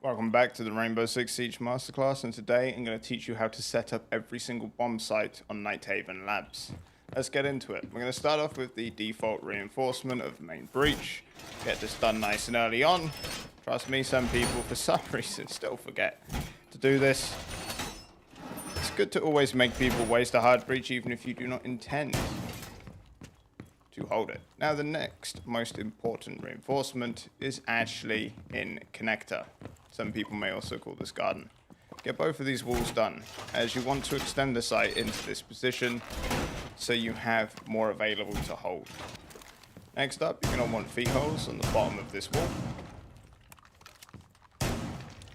Welcome back to the Rainbow Six Siege Masterclass, and today I'm going to teach you how to set up every single bomb site on Nighthaven Labs. Let's get into it. We're going to start off with the default reinforcement of main breach. Get this done nice and early on. Trust me, some people for some reason still forget to do this. It's good to always make people waste a hard breach even if you do not intend to hold it. Now the next most important reinforcement is actually in connector. Some people may also call this garden. Get both of these walls done, as you want to extend the site into this position so you have more available to hold. Next up, you're going to want feet holes on the bottom of this wall.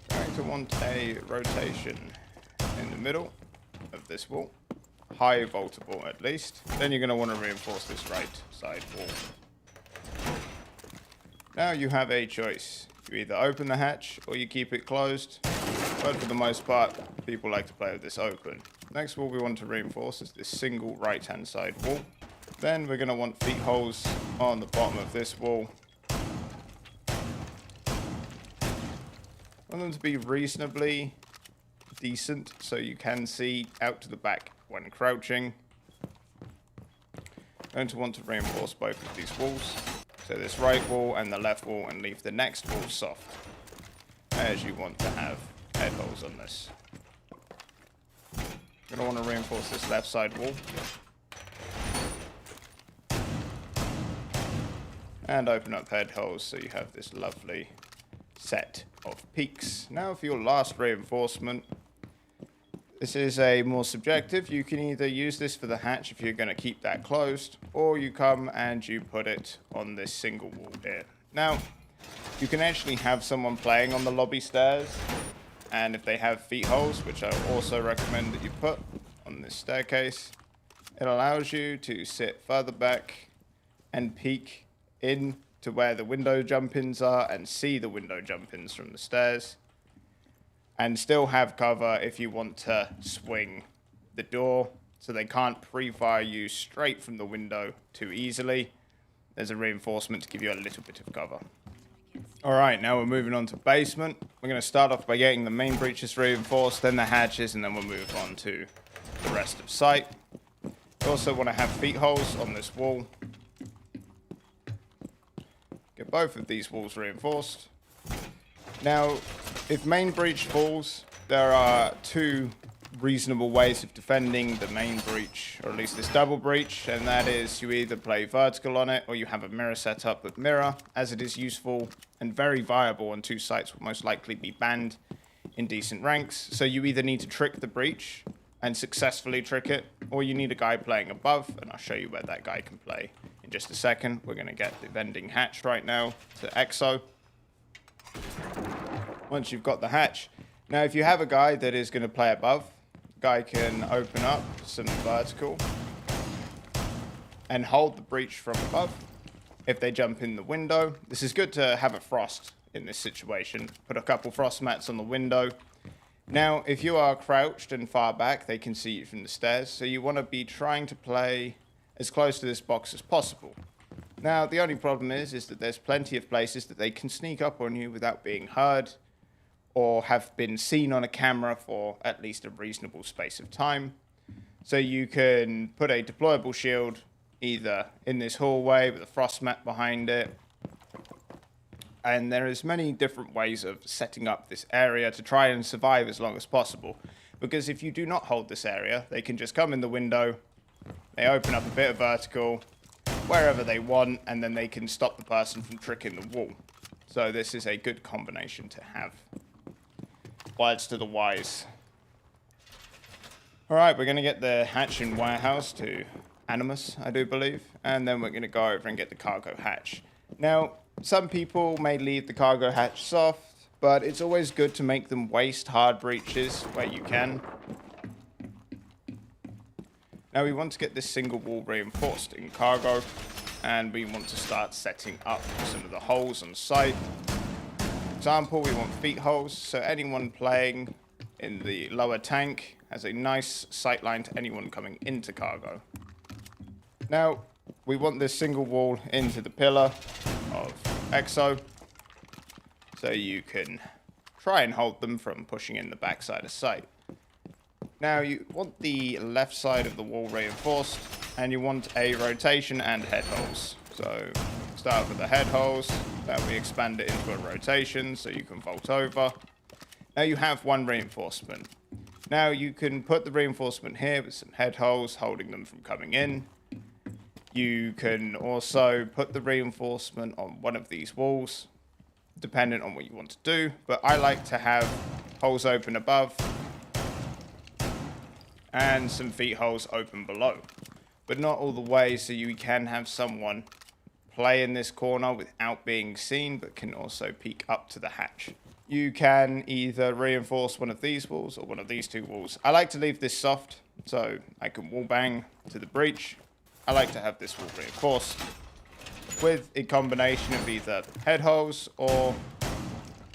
Going to want a rotation in the middle of this wall. High voltable at least. Then you're going to want to reinforce this right side wall. Now you have a choice. You either open the hatch or you keep it closed, but for the most part people like to play with this open. Next wall we want to reinforce is this single right hand side wall. Then we're going to want feet holes on the bottom of this wall. Want them to be reasonably decent so you can see out to the back when crouching. Going to want to reinforce both of these walls. So this right wall and the left wall, and leave the next wall soft, as you want to have head holes on this. You're going to want to reinforce this left side wall. And open up head holes so you have this lovely set of peaks. Now for your last reinforcement. This is a more subjective. You can either use this for the hatch if you're going to keep that closed, or you come and you put it on this single wall here. Now, you can actually have someone playing on the lobby stairs, and if they have feet holes, which I also recommend that you put on this staircase, it allows you to sit further back and peek in to where the window jump-ins are and see the window jump-ins from the stairs. And still have cover if you want to swing the door so they can't pre-fire you straight from the window too easily. There's a reinforcement to give you a little bit of cover. Alright, now we're moving on to basement. We're going to start off by getting the main breaches reinforced, then the hatches, and then we'll move on to the rest of site. You also want to have feet holes on this wall. Get both of these walls reinforced. Now, if main breach falls, there are two reasonable ways of defending the main breach, or at least this double breach, and that is you either play vertical on it or you have a mirror set up with mirror, as it is useful and very viable on two sites will most likely be banned in decent ranks. So you either need to trick the breach and successfully trick it, or you need a guy playing above, and I'll show you where that guy can play in just a second. We're going to get the vending hatch right now to EXO. Once you've got the hatch. Now, if you have a guy that is going to play above, the guy can open up some vertical and hold the breach from above. If they jump in the window, this is good to have a frost in this situation. Put a couple frost mats on the window. Now, if you are crouched and far back, they can see you from the stairs. So you want to be trying to play as close to this box as possible. Now, the only problem is that there's plenty of places that they can sneak up on you without being heard, or have been seen on a camera for at least a reasonable space of time. So you can put a deployable shield either in this hallway with a frost mat behind it. And there is many different ways of setting up this area to try and survive as long as possible. Because if you do not hold this area, they can just come in the window, they open up a bit of vertical, wherever they want, and then they can stop the person from tricking the wall. So this is a good combination to have. Words to the wise. Alright, we're going to get the hatch in warehouse to Animus, I do believe. And then we're going to go over and get the cargo hatch. Now, some people may leave the cargo hatch soft, but it's always good to make them waste hard breaches where you can. Now we want to get this single wall reinforced in cargo, and we want to start setting up some of the holes on site. For example, we want feet holes, so anyone playing in the lower tank has a nice sight line to anyone coming into cargo. Now, we want this single wall into the pillar of EXO, so you can try and hold them from pushing in the backside of sight. Now you want the left side of the wall reinforced, and you want a rotation and head holes. So start with the head holes, then we expand it into a rotation so you can vault over. Now you have one reinforcement. Now you can put the reinforcement here with some head holes holding them from coming in. You can also put the reinforcement on one of these walls, depending on what you want to do. But I like to have holes open above and some feet holes open below. But not all the way, so you can have someone play in this corner without being seen, but can also peek up to the hatch. You can either reinforce one of these walls or one of these two walls. I like to leave this soft, so I can wall bang to the breach. I like to have this wall reinforced with a combination of either head holes or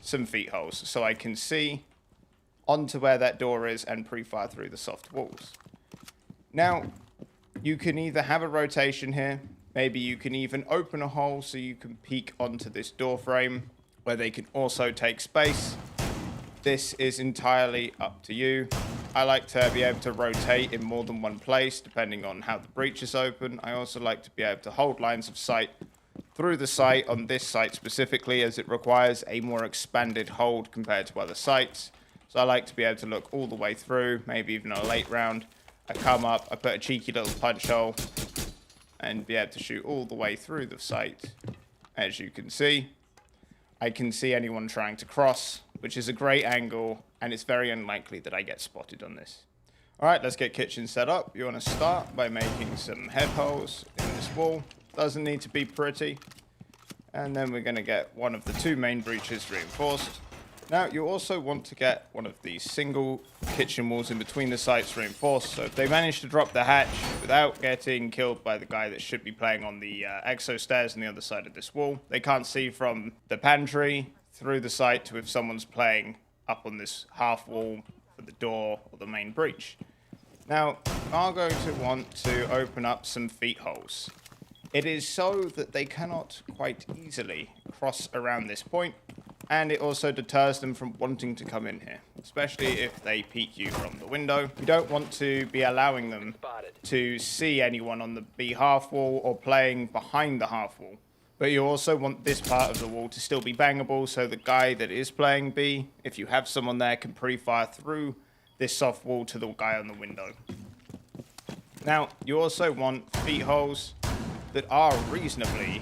some feet holes, so I can see onto where that door is and pre-fire through the soft walls. Now, you can either have a rotation here, maybe you can even open a hole so you can peek onto this door frame, where they can also take space. This is entirely up to you. I like to be able to rotate in more than one place, depending on how the breach is open. I also like to be able to hold lines of sight through the site on this site specifically, as it requires a more expanded hold compared to other sites. So I like to be able to look all the way through, maybe even a late round. I come up, I put a cheeky little punch hole, and be able to shoot all the way through the site. As you can see, I can see anyone trying to cross, which is a great angle, and it's very unlikely that I get spotted on this. Alright, let's get kitchen set up. You want to start by making some head holes in this wall. Doesn't need to be pretty. And then we're going to get one of the two main breaches reinforced. Now, you also want to get one of these single kitchen walls in between the sites reinforced, so if they manage to drop the hatch without getting killed by the guy that should be playing on the exo stairs on the other side of this wall, they can't see from the pantry through the site to if someone's playing up on this half wall for the door or the main breach. Now, you are going to want to open up some feet holes. It is so that they cannot quite easily cross around this point, and it also deters them from wanting to come in here, especially if they peek you from the window. You don't want to be allowing them to see anyone on the B half wall or playing behind the half wall. But you also want this part of the wall to still be bangable, so the guy that is playing B, if you have someone there, can pre-fire through this soft wall to the guy on the window. Now, you also want feet holes that are reasonably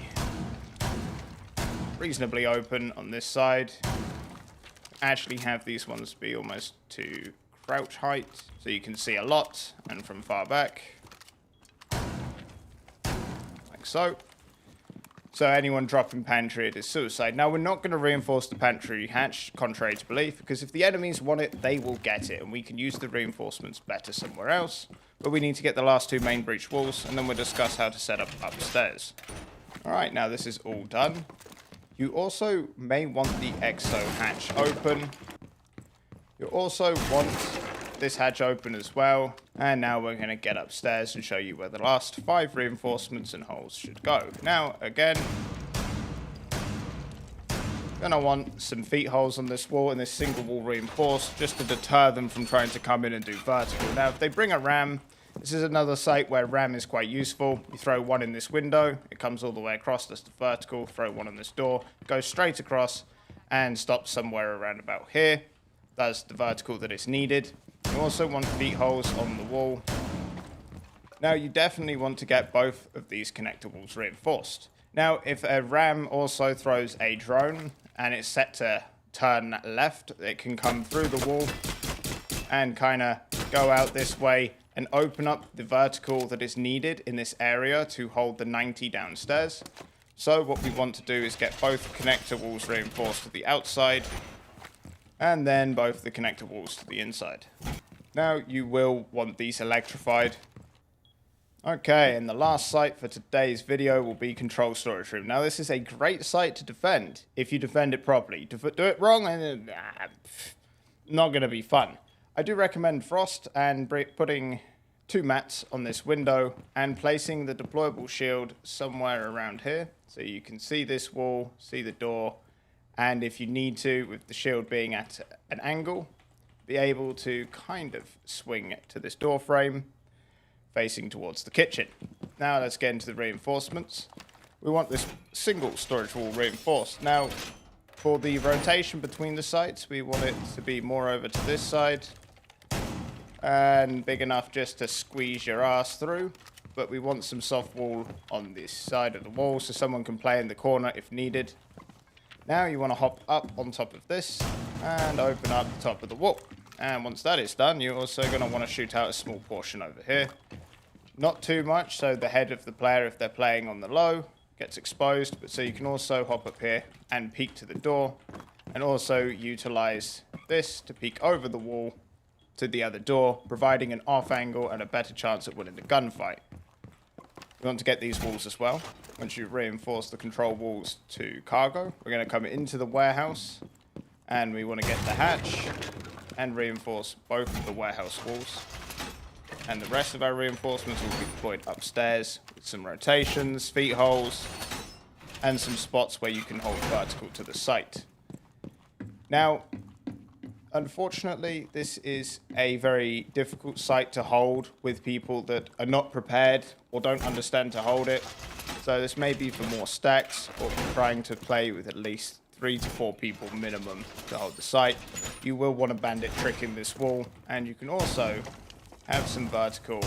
open on this side. Actually have these ones be almost to crouch height, so you can see a lot, and from far back, like so. So anyone dropping pantry, it is suicide. Now, we're not going to reinforce the pantry hatch, contrary to belief, because if the enemies want it, they will get it, and we can use the reinforcements better somewhere else. But we need to get the last two main breach walls, and then we'll discuss how to set up upstairs. Alright, now this is all done. You also may want the exo hatch open. You also want this hatch open as well. And now we're going to get upstairs and show you where the last 5 reinforcements and holes should go. Now, again, going to want some feet holes on this wall and this single wall reinforced, just to deter them from trying to come in and do vertical. Now, if they bring a ram, this is another site where ram is quite useful. You throw one in this window, it comes all the way across, that's the vertical. Throw one on this door, goes straight across and stops somewhere around about here. That's the vertical that is needed. You also want feet holes on the wall. Now, you definitely want to get both of these connector walls reinforced. Now, if a ram also throws a drone and it's set to turn left, it can come through the wall and kind of go out this way and open up the vertical that is needed in this area to hold the 90 downstairs. So what we want to do is get both connector walls reinforced to the outside, and then both the connector walls to the inside. Now, you will want these electrified. Okay, and the last site for today's video will be control storage room. Now, this is a great site to defend if you defend it properly. Do it wrong, and not going to be fun. I do recommend frost and putting 2 mats on this window and placing the deployable shield somewhere around here, so you can see this wall, see the door, And if you need to, with the shield being at an angle, be able to kind of swing to this door frame facing towards the kitchen. Now let's get into the reinforcements. We want this single storage wall reinforced. Now, for the rotation between the sides, we want it to be more over to this side and big enough just to squeeze your ass through. But we want some soft wall on this side of the wall so someone can play in the corner if needed. Now you want to hop up on top of this and open up the top of the wall. And once that is done, you're also going to want to shoot out a small portion over here. Not too much, so the head of the player, if they're playing on the low, gets exposed. But so you can also hop up here and peek to the door, and also utilize this to peek over the wall to the other door, providing an off angle and a better chance at winning the gunfight. We want to get these walls as well. Once you reinforce the control walls to cargo, we're going to come into the warehouse, and we want to get the hatch and reinforce both of the warehouse walls. And the rest of our reinforcements will be deployed upstairs with some rotations, feet holes, and some spots where you can hold vertical to the site. Now, unfortunately, this is a very difficult site to hold with people that are not prepared or don't understand to hold it. So this may be for more stacks or for trying to play with at least 3 to 4 people minimum to hold the site. You will want a bandit trick in this wall, and you can also have some vertical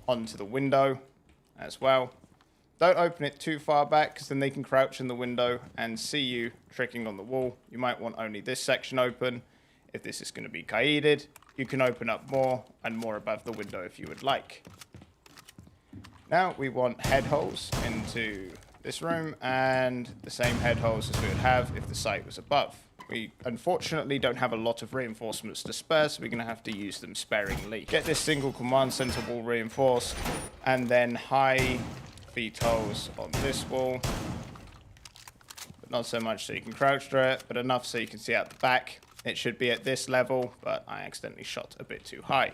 onto the window as well. Don't open it too far back because then they can crouch in the window and see you tricking on the wall. You might want only this section open. If this is going to be kaided, you can open up more and more above the window if you would like. Now we want head holes into this room and the same head holes as we would have if the site was above. We unfortunately don't have a lot of reinforcements to spare, so we're going to have to use them sparingly. Get this single command center wall reinforced, and then high feet holes on this wall. But not so much so you can crouch through it, but enough so you can see out the back. It should be at this level, but I accidentally shot a bit too high.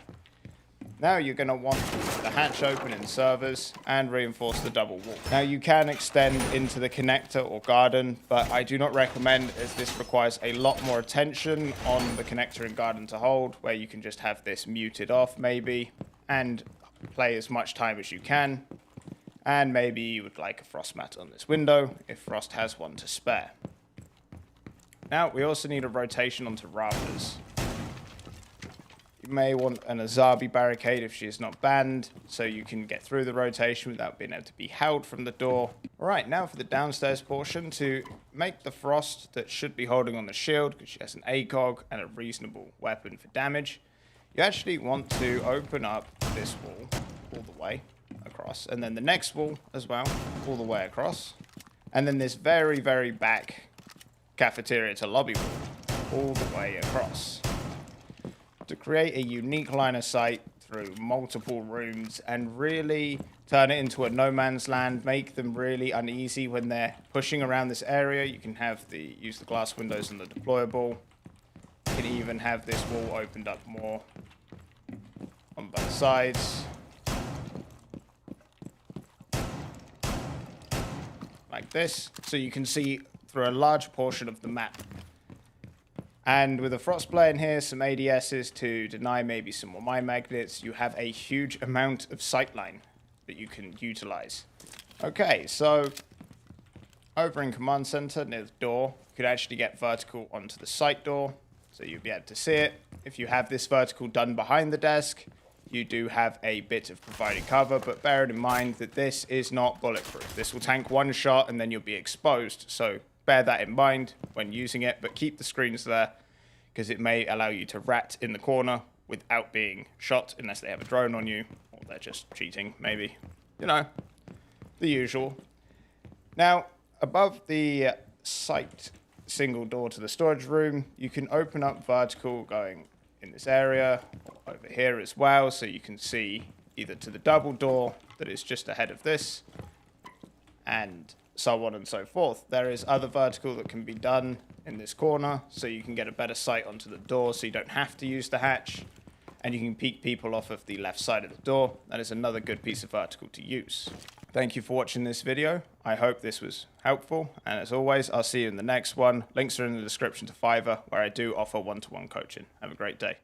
Now you're going to want the hatch open in servers and reinforce the double wall. Now you can extend into the connector or garden, but I do not recommend, as this requires a lot more attention on the connector and garden to hold, where you can just have this muted off maybe and play as much time as you can. And maybe you would like a frost mat on this window if Frost has one to spare. Now we also need a rotation onto rafters. You may want an Azabi barricade if she is not banned, so you can get through the rotation without being able to be held from the door. Alright, now for the downstairs portion, to make the Frost that should be holding on the shield, because she has an ACOG and a reasonable weapon for damage, you actually want to open up this wall all the way across, and then the next wall as well, all the way across, and then this very, very back cafeteria to lobby wall, all the way across, to create a unique line of sight through multiple rooms and really turn it into a no man's land, make them really uneasy when they're pushing around this area. You can have use the glass windows on the deployable. You can even have this wall opened up more on both sides. Like this, so you can see through a large portion of the map. And with a Frostblade in here, some ADSs to deny maybe some more mine magnets, you have a huge amount of sightline that you can utilize. Okay, so over in Command Center near the door, you could actually get vertical onto the site door, so you'll be able to see it. If you have this vertical done behind the desk, you do have a bit of providing cover, but bear in mind that this is not bulletproof. This will tank one shot and then you'll be exposed, so bear that in mind when using it, but keep the screens there because it may allow you to rat in the corner without being shot unless they have a drone on you or they're just cheating, maybe. You know, the usual. Now, above the site single door to the storage room, you can open up vertical going in this area or over here as well, so you can see either to the double door that is just ahead of this and so on and so forth. There is other vertical that can be done in this corner, so you can get a better sight onto the door, so you don't have to use the hatch, and you can peek people off of the left side of the door. That is another good piece of vertical to use. Thank you for watching this video. I hope this was helpful. And as always, I'll see you in the next one. Links are in the description to Fiverr, where I do offer one-to-one coaching. Have a great day.